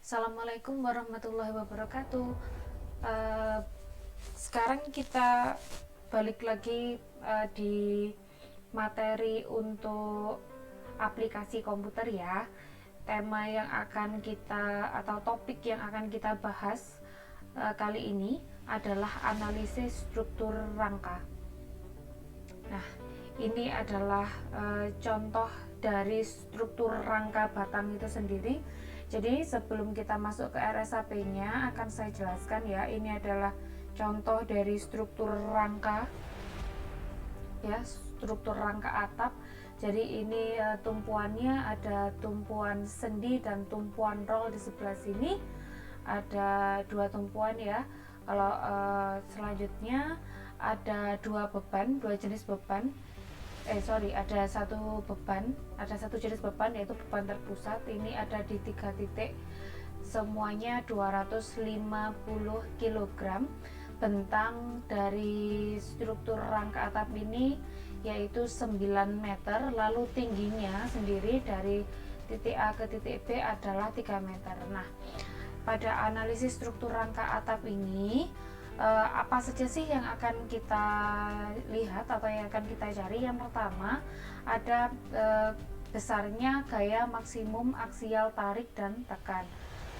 Assalamualaikum warahmatullahi wabarakatuh. Eh, Sekarang kita balik lagi di materi untuk aplikasi komputer ya. Tema yang akan kita atau topik yang akan kita bahas kali ini adalah analisis struktur rangka. Nah, ini adalah contoh dari struktur rangka batang itu sendiri. Jadi sebelum kita masuk ke RSAP-nya akan saya jelaskan ya, ini adalah contoh dari struktur rangka ya, struktur rangka atap. Jadi ini tumpuannya ada tumpuan sendi dan tumpuan roll di sebelah sini. Ada dua tumpuan ya. Kalau selanjutnya ada dua jenis beban. Ada satu jenis beban yaitu beban terpusat. Ini ada di 3 titik, semuanya 250 kg. Bentang dari struktur rangka atap ini yaitu 9 meter, lalu tingginya sendiri dari titik A ke titik B adalah 3 meter. Nah, pada analisis struktur rangka atap ini apa saja sih yang akan kita lihat atau yang akan kita cari? Yang pertama ada besarnya gaya maksimum aksial tarik dan tekan,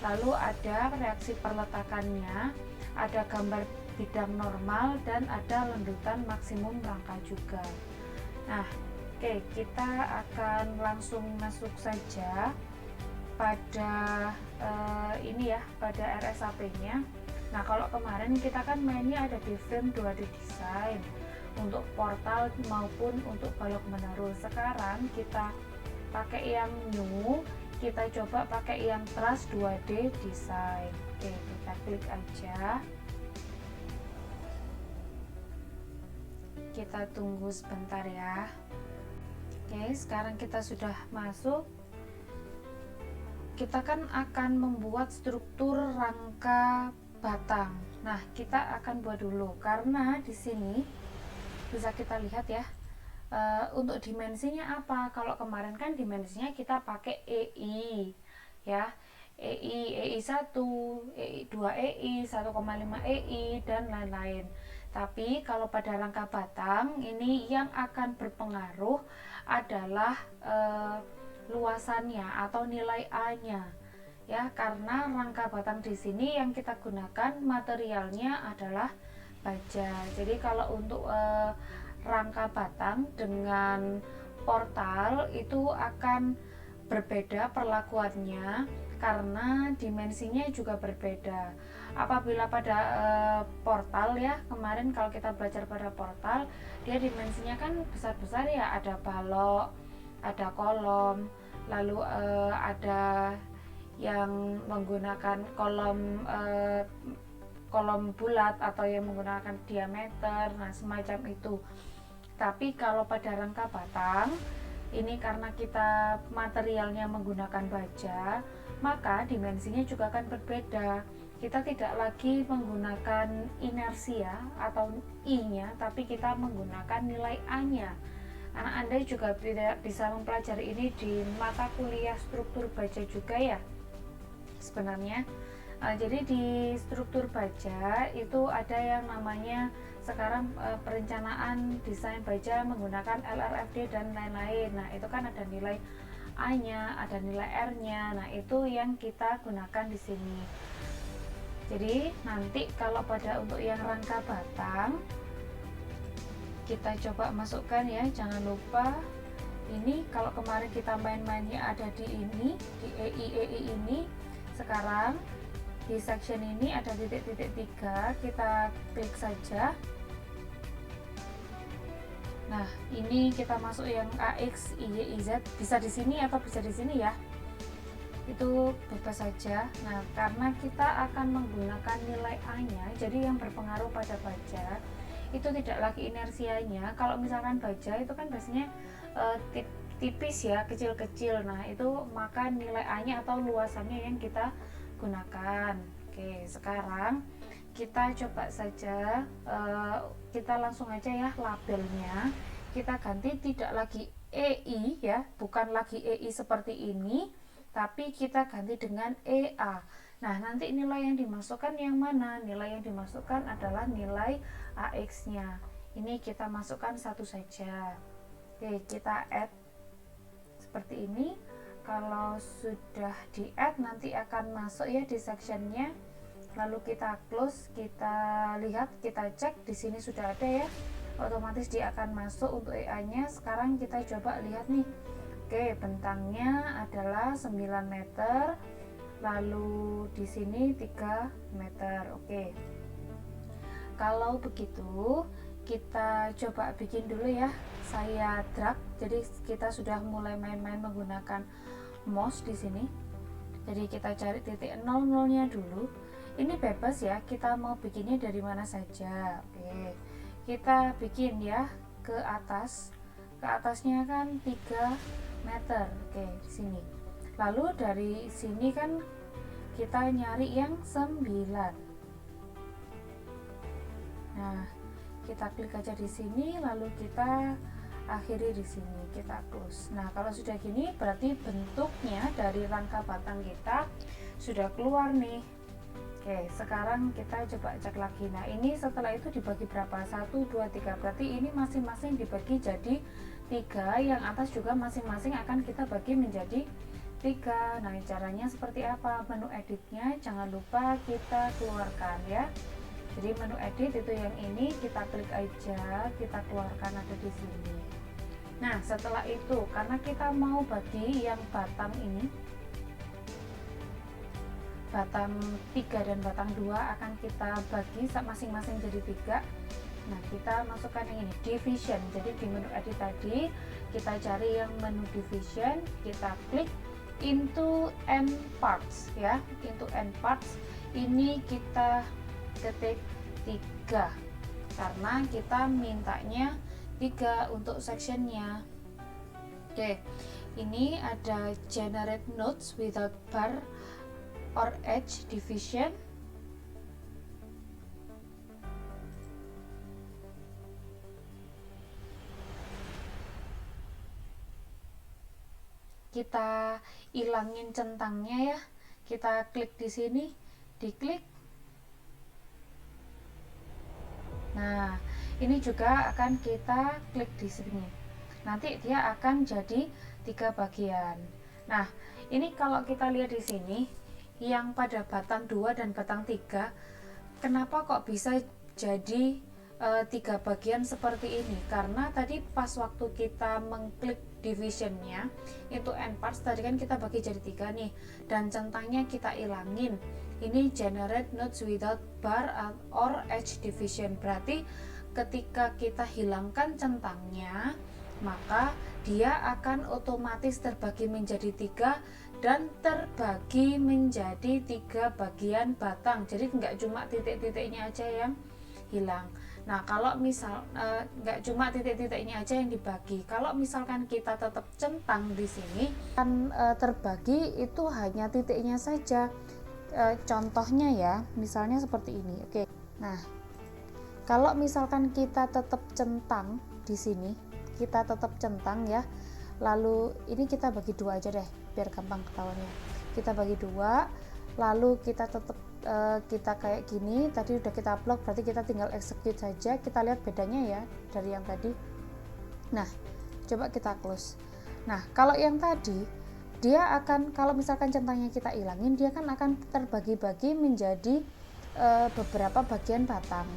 lalu ada reaksi perletakannya, ada gambar bidang normal, dan ada lendutan maksimum rangka juga. Nah, oke, kita akan langsung masuk saja pada ini ya, pada RSAP-nya. Nah, kalau kemarin kita kan mainnya ada di frame 2D design untuk portal maupun untuk balok menaruh. Sekarang kita pakai yang new, kita coba pakai yang truss 2D design. Oke, kita klik aja. Kita tunggu sebentar ya. Oke, sekarang kita sudah masuk. Kita kan akan membuat struktur rangka batang. Nah, kita akan buat dulu karena di sini bisa kita lihat ya. Untuk dimensinya apa? Kalau kemarin kan dimensinya kita pakai EI ya. EI 1, EI 2, EI 1,5 EI dan lain-lain. Tapi kalau pada rangka batang ini yang akan berpengaruh adalah luasannya atau nilai A-nya ya, karena rangka batang di sini yang kita gunakan materialnya adalah baja. Jadi kalau untuk rangka batang dengan portal itu akan berbeda perlakuannya karena dimensinya juga berbeda. Apabila pada portal ya, kemarin kalau kita belajar pada portal, dia dimensinya kan besar-besar ya, ada balok, ada kolom, lalu ada yang menggunakan kolom bulat atau yang menggunakan diameter, nah semacam itu. Tapi kalau pada rangka batang ini karena kita materialnya menggunakan baja, maka dimensinya juga akan berbeda. Kita tidak lagi menggunakan inersia atau I-nya, tapi kita menggunakan nilai A-nya. Anak Anda juga bisa mempelajari ini di mata kuliah struktur baja juga ya sebenarnya. Jadi di struktur baja itu ada yang namanya sekarang perencanaan desain baja menggunakan LRFD dan lain-lain. Nah, itu kan ada nilai A-nya, ada nilai R-nya. Nah, itu yang kita gunakan di sini. Jadi nanti kalau pada untuk yang rangka batang kita coba masukkan ya, jangan lupa ini kalau kemarin kita main-mainnya ada di ini, di EI ini. Sekarang di section ini ada titik-titik 3, kita klik saja. Nah, ini kita masuk yang AX, Y, Z, bisa di sini atau bisa di sini ya. Itu bebas saja. Nah, karena kita akan menggunakan nilai A-nya, jadi yang berpengaruh pada baja itu tidak lagi inersianya. Kalau misalkan baja itu kan biasanya tipis ya, kecil-kecil. Nah, itu maka nilai A-nya atau luasannya yang kita gunakan. Oke, sekarang kita coba saja, kita langsung aja ya labelnya kita ganti tidak lagi EI ya, bukan lagi EI seperti ini, tapi kita ganti dengan EA. Nah, nanti nilai yang dimasukkan yang mana? Nilai yang dimasukkan adalah nilai AX-nya. Ini kita masukkan satu saja. Oke, kita add seperti ini. Kalau sudah di add nanti akan masuk ya di sectionnya. Lalu kita close, kita lihat, kita cek di sini sudah ada ya. Otomatis dia akan masuk untuk EA-nya. Sekarang kita coba lihat nih. Oke, bentangnya adalah 9 meter. Lalu di sini 3 meter. Oke. Kalau begitu, kita coba bikin dulu ya. Saya drag. Jadi kita sudah mulai main-main menggunakan mouse di sini. Jadi kita cari titik 00-nya dulu. Ini bebas ya, kita mau bikinnya dari mana saja. Oke. Kita bikin ya ke atas. Ke atasnya kan 3 meter. Oke, di sini. Lalu dari sini kan kita nyari yang 9. Nah, kita klik aja di sini, lalu kita akhiri di sini, kita close. Nah, kalau sudah gini berarti bentuknya dari rangka batang kita sudah keluar nih. Oke, sekarang kita coba cek lagi. Nah, ini setelah itu dibagi berapa? 1, 2, 3. Berarti ini masing-masing dibagi jadi 3. Yang atas juga masing-masing akan kita bagi menjadi 3. Nah, caranya seperti apa? Menu editnya jangan lupa kita keluarkan ya. Jadi menu edit itu yang ini, kita klik aja, kita keluarkan, ada di sini. Nah, setelah itu karena kita mau bagi yang batang ini, batang 3 dan batang 2 akan kita bagi masing-masing jadi 3. Nah, kita masukkan yang ini, division. Jadi di menu edit tadi kita cari yang menu division, kita klik into end parts ya, into end parts. Ini kita ketik 3 karena kita mintanya 3 untuk sectionnya. Oke, ini ada generate nodes without bar or edge division. Kita ilangin centangnya ya. Kita klik di sini, diklik. Nah, ini juga akan kita klik di sini. Nanti dia akan jadi 3 bagian. Nah, ini kalau kita lihat di sini yang pada batang 2 dan batang 3, kenapa kok bisa jadi 3 bagian seperti ini? Karena tadi pas waktu kita mengklik divisionnya itu end parts, tadi kan kita bagi jadi 3 nih, dan centangnya kita ilangin. Ini generate nodes without bar or edge division. Berarti ketika kita hilangkan centangnya, maka dia akan otomatis terbagi menjadi 3 dan terbagi menjadi 3 bagian batang. Jadi nggak cuma titik-titiknya aja yang hilang. Nah, kalau misal nggak cuma titik-titiknya aja yang dibagi. Kalau misalkan kita tetap centang di sini, kan terbagi itu hanya titiknya saja. Contohnya ya, misalnya seperti ini. Oke. Nah, kalau misalkan kita tetap centang di sini, kita tetap centang ya. Lalu ini kita bagi 2 aja deh, biar gampang ketahuannya. Kita bagi 2, lalu kita tetap kita kayak gini. Tadi udah kita blok, berarti kita tinggal execute saja. Kita lihat bedanya ya dari yang tadi. Nah, coba kita close. Nah, kalau yang tadi dia akan, kalau misalkan centangnya kita ilangin, dia kan akan terbagi-bagi menjadi beberapa bagian batang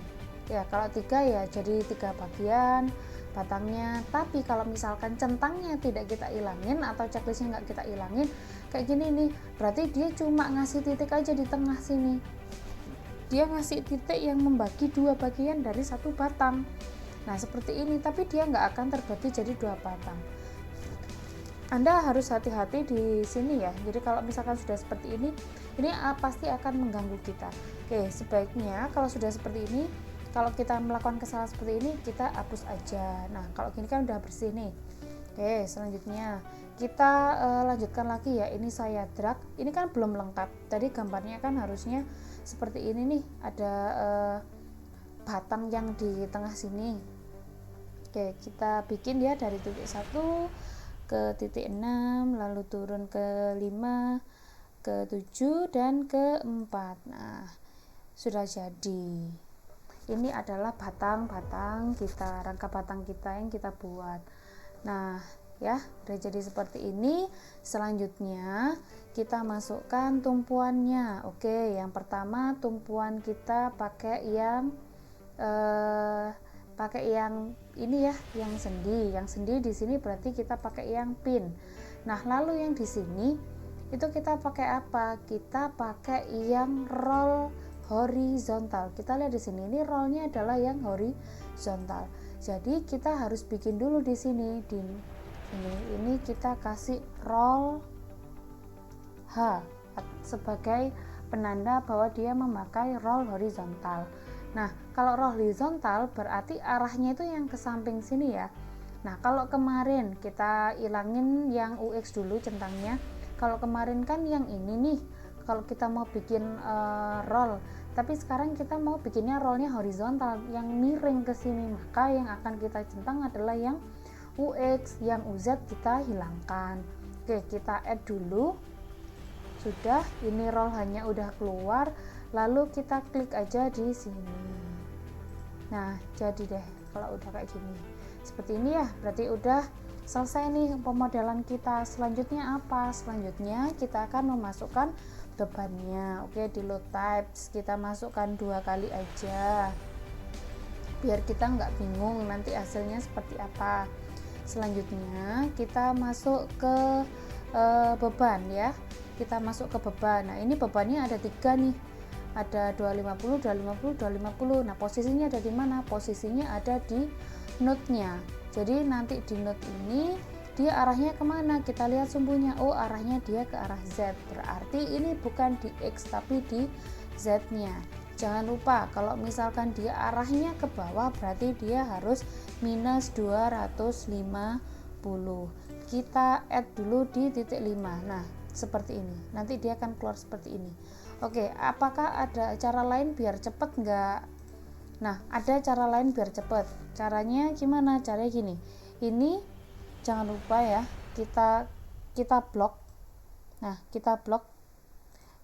ya. Kalau 3 ya jadi 3 bagian batangnya. Tapi kalau misalkan centangnya tidak kita ilangin atau checklistnya nggak kita ilangin kayak gini nih, berarti dia cuma ngasih titik aja di tengah sini. Dia ngasih titik yang membagi 2 bagian dari 1 batang. Nah, seperti ini, tapi dia nggak akan terbagi jadi 2 batang. Anda harus hati-hati di sini ya. Jadi kalau misalkan sudah seperti ini pasti akan mengganggu kita. Oke, sebaiknya kalau sudah seperti ini, kalau kita melakukan kesalahan seperti ini, kita hapus aja. Nah, kalau gini kan udah bersih nih. Oke, selanjutnya kita lanjutkan lagi ya. Ini saya drag. Ini kan belum lengkap. Tadi gambarnya kan harusnya seperti ini nih. Ada batang yang di tengah sini. Oke, kita bikin ya dari titik 1 ke titik 6, lalu turun ke 5, ke 7, dan ke 4. Nah, sudah jadi. Ini adalah batang-batang kita, rangka batang kita yang kita buat. Nah, ya, udah jadi seperti ini. Selanjutnya kita masukkan tumpuannya. Oke, yang pertama tumpuan kita pakai yang ini ya, yang sendi. Yang sendi di sini berarti kita pakai yang pin. Nah, lalu yang di sini itu kita pakai apa? Kita pakai yang roll horizontal. Kita lihat di sini, ini rollnya adalah yang horizontal. Jadi kita harus bikin dulu di sini, ini kita kasih roll H sebagai penanda bahwa dia memakai roll horizontal. Nah, kalau roll horizontal berarti arahnya itu yang ke samping sini ya. Nah, kalau kemarin kita ilangin yang UX dulu centangnya. Kalau kemarin kan yang ini nih, kalau kita mau bikin roll, tapi sekarang kita mau bikinnya rollnya horizontal yang miring ke sini, maka yang akan kita centang adalah yang UX, yang UZ kita hilangkan. Oke, kita add dulu. Sudah, ini roll hanya udah keluar, lalu kita klik aja di sini. Nah, jadi deh kalau udah kayak gini. Seperti ini ya, berarti udah selesai nih pemodelan kita. Selanjutnya apa? Selanjutnya kita akan memasukkan bebannya. Oke, di load types kita masukkan 2 kali aja biar kita nggak bingung nanti hasilnya seperti apa. Selanjutnya kita masuk ke beban ya, kita masuk ke beban. Nah, ini bebannya ada 3 nih, ada 250, 250, 250. Nah, posisinya ada di mana? Posisinya ada di node-nya. Jadi nanti di node ini dia arahnya kemana? Kita lihat sumbunya. Oh, arahnya dia ke arah Z. Berarti ini bukan di X tapi di Z-nya. Jangan lupa kalau misalkan dia arahnya ke bawah berarti dia harus minus 250. Kita add dulu di titik 5. Nah, seperti ini. Nanti dia akan keluar seperti ini. Oke, apakah ada cara lain biar cepet nggak? Nah, ada cara lain biar cepet. Caranya gimana? Caranya gini. Ini jangan lupa ya, kita blok. Nah, kita blok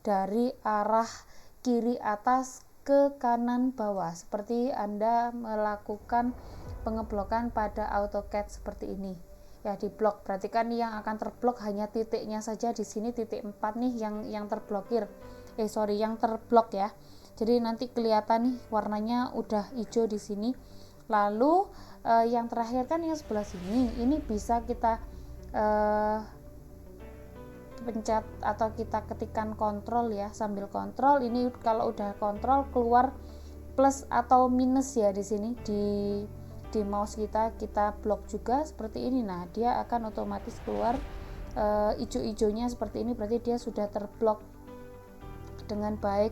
dari arah kiri atas ke kanan bawah, seperti Anda melakukan pengeblokan pada AutoCAD seperti ini. Ya, di blok. Berarti kan yang akan terblok hanya titiknya saja di sini, titik 4 nih yang terblokir. Yang terblok ya. Jadi nanti kelihatan nih warnanya udah hijau di sini. Lalu yang terakhir kan yang sebelah sini, ini bisa kita pencet atau kita ketikkan kontrol ya, sambil kontrol. Ini kalau udah kontrol keluar plus atau minus ya di sini di mouse kita blok juga seperti ini. Nah, dia akan otomatis keluar hijau-hijaunya seperti ini, berarti dia sudah terblok dengan baik.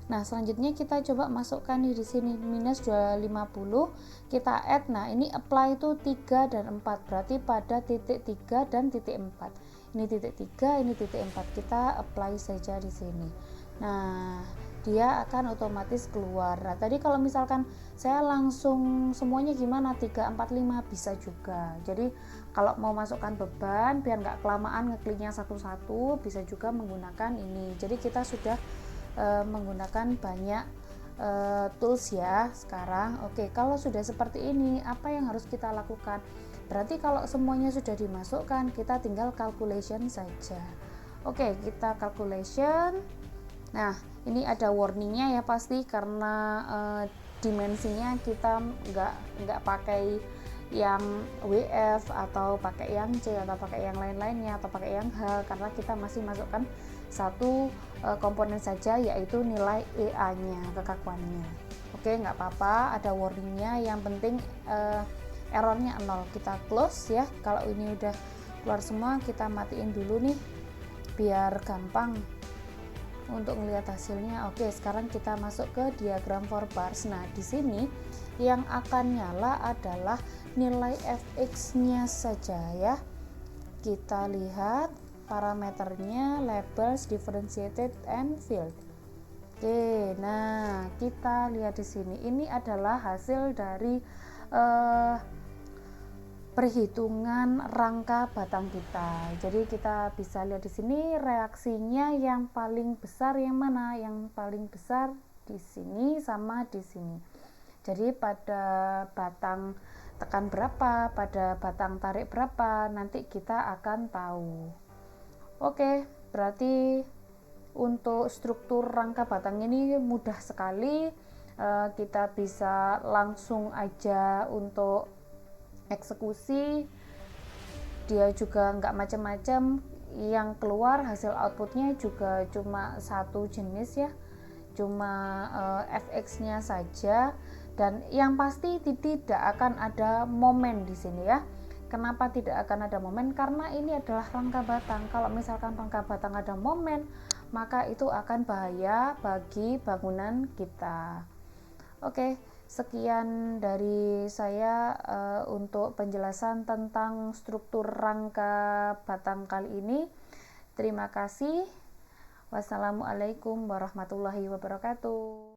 Nah, selanjutnya kita coba masukkan nih di sini minus 250, kita add. Nah, ini apply itu 3 dan 4, berarti pada titik 3 dan titik 4. Ini titik 3, ini titik 4. Kita apply saja di sini. Nah, dia akan otomatis keluar. Nah, tadi kalau misalkan saya langsung semuanya gimana? 3, 4, 5 bisa juga. Jadi kalau mau masukkan beban biar nggak kelamaan ngekliknya satu-satu, bisa juga menggunakan ini. Jadi kita sudah menggunakan banyak tools ya sekarang. Oke, kalau sudah seperti ini, apa yang harus kita lakukan? Berarti kalau semuanya sudah dimasukkan, kita tinggal calculation saja. Oke, kita calculation. Nah, ini ada warningnya ya pasti, karena dimensinya kita nggak pakai yang WF atau pakai yang C atau pakai yang lain-lainnya atau pakai yang H, karena kita masih masukkan satu komponen saja, yaitu nilai EA-nya, kekakuannya. Oke, nggak apa-apa, ada warningnya, yang penting errornya 0. Kita close ya. Kalau ini udah keluar semua, kita matiin dulu nih biar gampang untuk melihat hasilnya. Oke, sekarang kita masuk ke diagram for bars. Nah, di sini yang akan nyala adalah nilai fx-nya saja ya. Kita lihat parameternya, labels, differentiated, and field. Oke, nah kita lihat di sini. Ini adalah hasil dari perhitungan rangka batang kita. Jadi kita bisa lihat di sini reaksinya yang paling besar yang mana? Yang paling besar di sini sama di sini. Jadi pada batang tekan berapa, pada batang tarik berapa, nanti kita akan tahu. Oke, berarti untuk struktur rangka batang ini mudah sekali. Kita bisa langsung aja untuk eksekusi. Dia juga nggak macam-macam, yang keluar hasil outputnya juga cuma satu jenis ya, cuma fx-nya saja, dan yang pasti tidak akan ada momen di sini ya. Kenapa tidak akan ada momen? Karena ini adalah rangka batang. Kalau misalkan rangka batang ada momen, maka itu akan bahaya bagi bangunan kita. Oke, sekian dari saya untuk penjelasan tentang struktur rangka batang kali ini. Terima kasih. Wassalamualaikum warahmatullahi wabarakatuh.